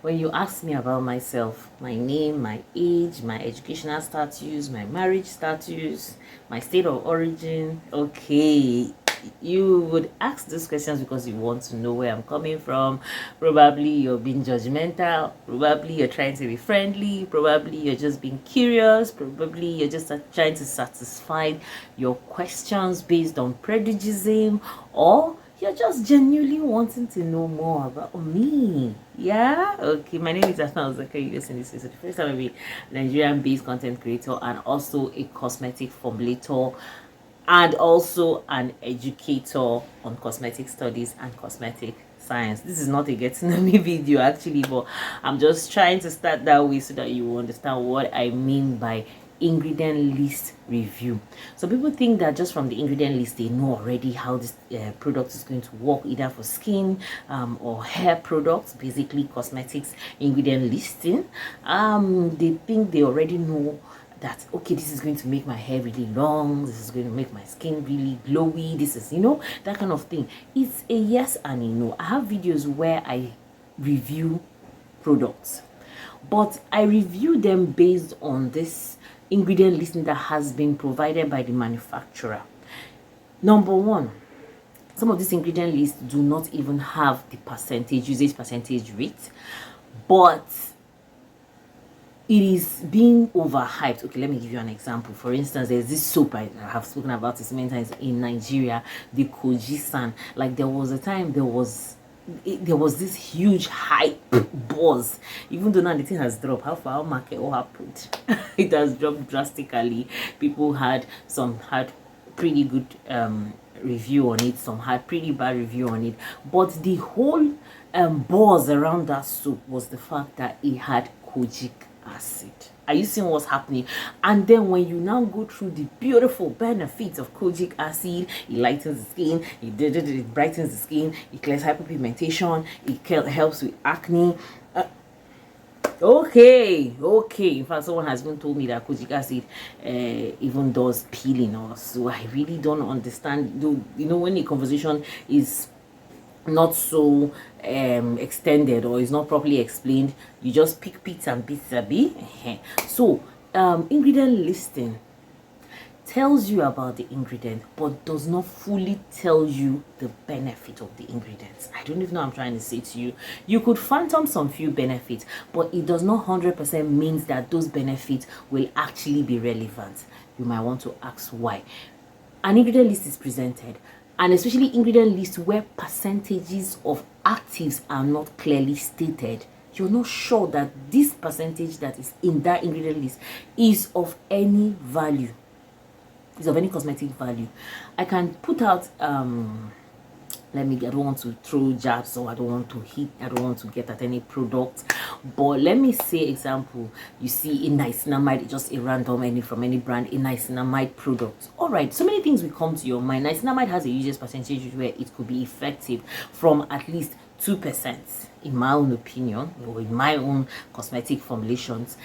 When you ask me about myself, my name, my age, my educational status, my marriage status, my state of origin, okay, you would ask these questions because you want to know where I'm coming from. Probably you're being judgmental, probably you're trying to be friendly, probably you're just being curious, probably you're just trying to satisfy your questions based on prejudice, or you're just genuinely wanting to know more about me. Yeah, okay, my name is Asma Ozaka. Listen, this is the first time I be Nigerian based content creator and also a cosmetic formulator and also an educator on cosmetic studies and cosmetic science. This is not a get to know me video actually, but I'm just trying to start that way so that you will understand what I mean by ingredient list review. So people think that just from the ingredient list they know already how this product is going to work, either for skin or hair products, basically cosmetics ingredient listing. They think they already know that, okay, this is going to make my hair really long, this is going to make my skin really glowy, this is, that kind of thing. It's a yes and a no. I have videos where I review products, but I review them based on this ingredient listing that has been provided by the manufacturer. Number one, some of these ingredient lists do not even have the usage percentage rate, but it is being overhyped. Okay, let me give you an example. For instance, there's this soap I have spoken about this many times in Nigeria, the Kojisan. Like there was a time there was this huge hype buzz. Even though now the thing has dropped, how market all happened? It has dropped drastically. People had pretty good review on it, some had pretty bad review on it, but the whole buzz around that soap was the fact that it had kojic acid. Are you seeing what's happening? And then when you now go through the beautiful benefits of kojic acid, it lightens the skin, it brightens the skin, it clears hyperpigmentation, it helps with acne. Okay. In fact, someone has even told me that kojic acid even does peeling. So I really don't understand. When the conversation is not so extended or is not properly explained, you just pick bits and bits a bit. So ingredient listing tells you about the ingredient but does not fully tell you the benefit of the ingredients. I don't even know what I'm trying to say to you. You could phantom some few benefits, but it does not 100% means that those benefits will actually be relevant. You might want to ask why. An ingredient list is presented, and especially ingredient lists where percentages of actives are not clearly stated. You're not sure that this percentage that is in that ingredient list is of any value, is of any cosmetic value. I can put out I don't want to throw jabs, or I don't want to get at any product, but let me say example. You see in niacinamide, just a random from any brand, a niacinamide product. All right, so many things will come to your mind. Niacinamide has a usage percentage where it could be effective from at least 2%, in my own opinion, or in my own cosmetic formulations.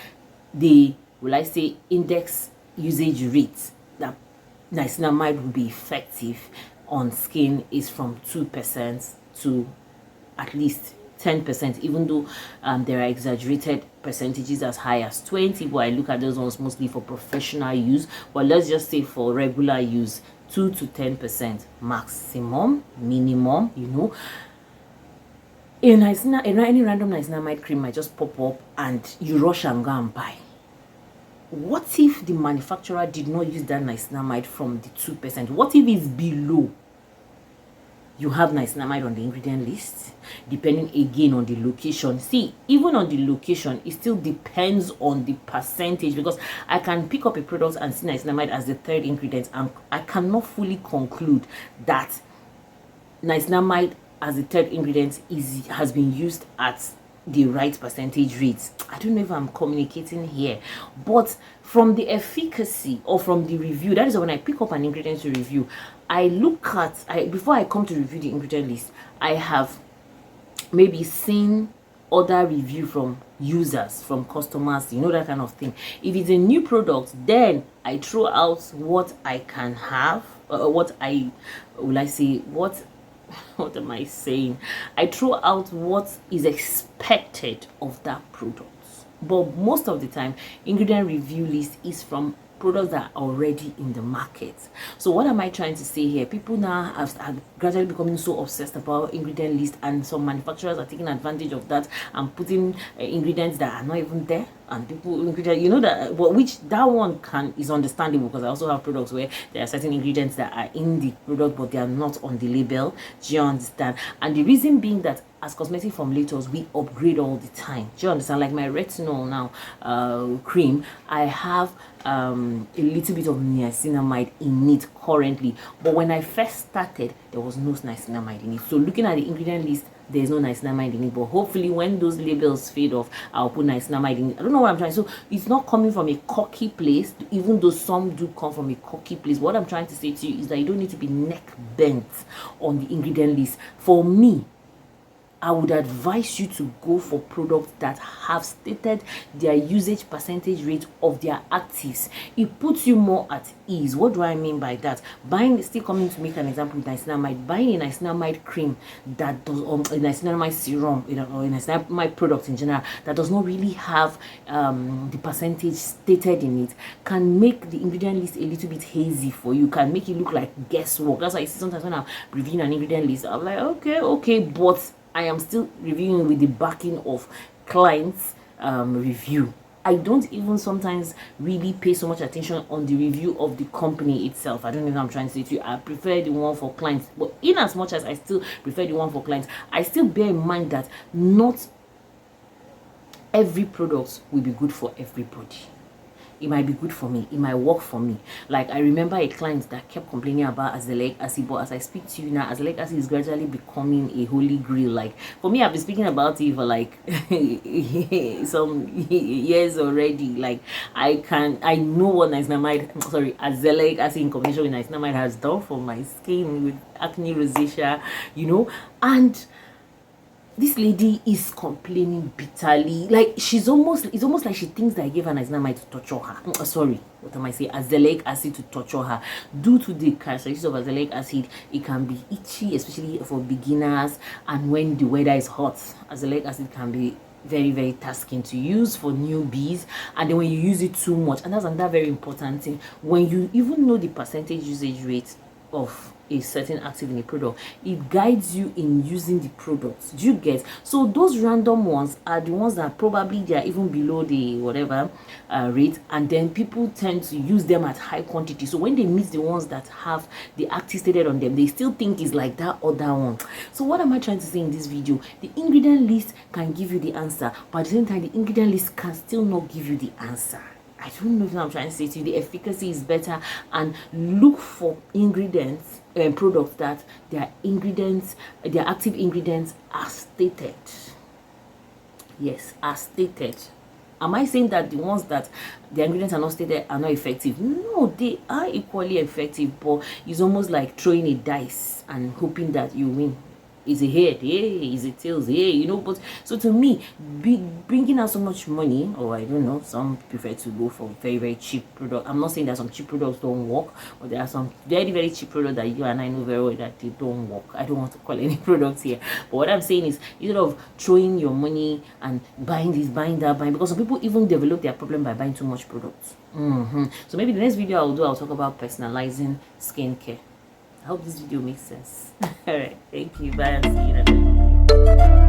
The index usage rate that niacinamide will be effective on skin is from 2% to at least 10%, even though there are exaggerated percentages as high as 20, but I look at those ones mostly for professional use. But let's just say for regular use, 2 to 10% maximum, minimum. Any random niacinamide cream might just pop up and you rush and go and buy. What if the manufacturer did not use that niacinamide from the 2%? What if it's below? You have niacinamide on the ingredient list, depending again on the location. See, even on the location, it still depends on the percentage, because I can pick up a product and see niacinamide as the third ingredient, and I cannot fully conclude that niacinamide as the third ingredient has been used at the right percentage rates. I don't know if I'm communicating here, but from the efficacy or from the review, that is when I pick up an ingredient to review, I look at, before I come to review the ingredient list, I have maybe seen other review from users, from customers, that kind of thing. If it's a new product, then I throw out what I can have, what what am I saying? I throw out what is expected of that product. But most of the time, ingredient review list is from products that are already in the market. So what am I trying to say here? People now are gradually becoming so obsessed about ingredient list, and some manufacturers are taking advantage of that and putting ingredients that are not even there, and people you know that, but which that one is understandable, because I also have products where there are certain ingredients that are in the product but they are not on the label. Do you understand? And the reason being that as cosmetic formulators, we upgrade all the time. Do you understand? Like my retinol now cream, I have a little bit of niacinamide in it currently, but when I first started there was no niacinamide in it. So looking at the ingredient list, there's no niacinamide in it, but hopefully when those labels fade off, I'll put niacinamide in it. I don't know what I'm trying. So it's not coming from a cocky place, even though some do come from a cocky place. What I'm trying to say to you is that you don't need to be neck bent on the ingredient list. For me, I would advise you to go for products that have stated their usage percentage rate of their actives. It puts you more at ease. What do I mean by that? Buying, still coming to make an example with niacinamide, buying a niacinamide cream that does, a niacinamide serum, or a niacinamide product in general that does not really have the percentage stated in it, can make the ingredient list a little bit hazy for you, can make it look like guesswork. That's why I see sometimes when I'm reviewing an ingredient list, I'm like, okay, but I am still reviewing with the backing of clients' review. I don't even sometimes really pay so much attention on the review of the company itself. I don't know if I'm trying to say to you, I prefer the one for clients. But in as much as I still prefer the one for clients, I still bear in mind that not every product will be good for everybody. It might be good for me, it might work for me. Like, I remember a client that kept complaining about azelaic acid, but as I speak to you now, azelaic acid is gradually becoming a holy grail. Like, for me, I've been speaking about it for like some years already. Like, I know what azelaic acid in combination with niacinamide has done for my skin with acne, rosacea, and this lady is complaining bitterly. Like, it's almost like she thinks that I gave her niacinamide to torture her. Sorry, what am I saying? Azelaic acid to torture her. Due to the characteristics of azelaic acid, it can be itchy, especially for beginners, and when the weather is hot, azelaic acid can be very, very tasking to use for newbies. And then when you use it too much, and that's another very important thing, when you even know the percentage usage rate of a certain active in a product, it guides you in using the products. Do you get? So those random ones are the ones that probably they are even below the whatever rate, and then people tend to use them at high quantity. So when they meet the ones that have the active stated on them, they still think it's like that other one. So what am I trying to say in this video? The ingredient list can give you the answer, but at the same time, the ingredient list can still not give you the answer. I don't know if I'm trying to say to you, the efficacy is better, and look for ingredients and products that their active ingredients are stated. Yes, are stated. Am I saying that the ones that the ingredients are not stated are not effective? No, they are equally effective, but it's almost like throwing a dice and hoping that you win. Is a head, hey, is it tails, hey, but so to me, bringing out so much money, or I don't know, some prefer to go for very, very cheap product. I'm not saying that some cheap products don't work, but there are some very, very cheap products that you and I know very well that they don't work. I don't want to call any products here, but what I'm saying is, instead of throwing your money and buying this, buying that, because some people even develop their problem by buying too much products. So maybe the next video I'll talk about personalizing skincare. I hope this video makes sense. All right, thank you. Bye. I'll see you in another video.